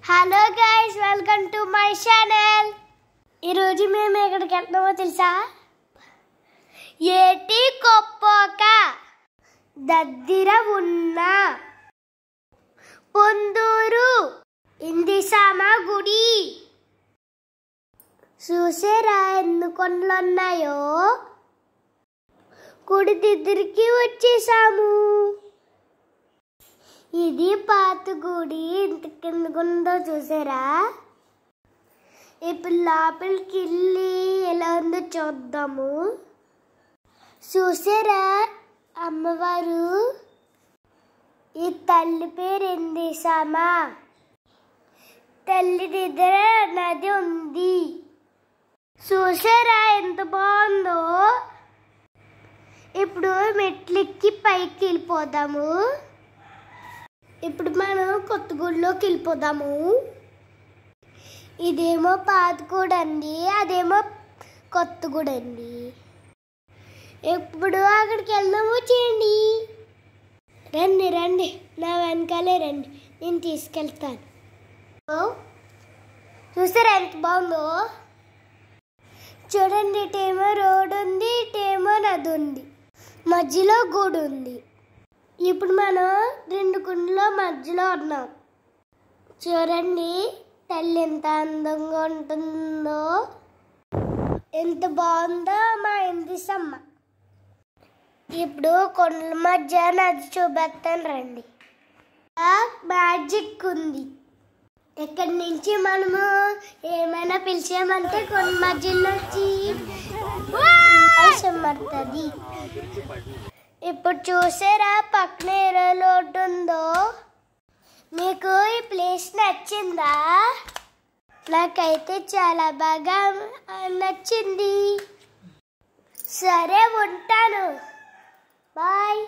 Hello guys, welcome to my channel. ఈరోజు మేము ఎక్కడికి వెళ్తున్నామో తెలుసా? ఏటి కొప్పోక దగ్గర ఉన్న పొందూరు ఇందిసామ గుడి. చూసారా ఎన్ని కొండలు ఉన్నాయో? గుడి దగ్గరికి వచ్చేసాము. ఇది పాత గుడి, ఇంత కిందకుందో చూసారా? ఇప్పుడు లోపలికి వెళ్ళి ఎలా ఉందో చూద్దాము. చూసారా అమ్మవారు? ఈ తల్లి పేరు ఇందిసామ. తల్లి దగ్గర నది ఉంది. చూసారా ఎంత బాగుందో? ఇప్పుడు మెట్లెక్కి పైకి వెళ్ళిపోదాము. ఇప్పుడు మనం కొత్త గుడిలోకి వెళ్ళిపోదాము. ఇదేమో పాత గుడి అండి, అదేమో కొత్త గుడి అండి. ఇప్పుడు అక్కడికి వెళ్దాము. చేయండి, రండి రండి, నా వెనకాలే రండి, నేను తీసుకెళ్తాను. చూసారా ఎంత బాగుందో? చూడండి, ఇటేమో రోడ్ ఉంది, ఇటేమో నది ఉంది, మధ్యలో గుడి ఉంది. ఇప్పుడు మనం రెండు గుండెల మధ్యలో ఉన్నాం. చూడండి తల్లి ఎంత అందంగా ఉంటుందో, ఎంత బాగుందో మా ఇందిసమ్మ. ఇప్పుడు కొండల మధ్య నది చూపెత్తాను రండి. మ్యాజిక్ ఉంది. ఇక్కడి నుంచి మనము ఏమైనా పిలిచామంటే కొండ మధ్యలో వచ్చి పడుతుంది. ఇప్పుడు చూసారా పక్కన ఏ రోడ్డు ఉందో? మీకు ఈ ప్లేస్ నచ్చిందా? నాకైతే చాలా బాగా నచ్చింది. సరే, ఉంటాను. బాయ్.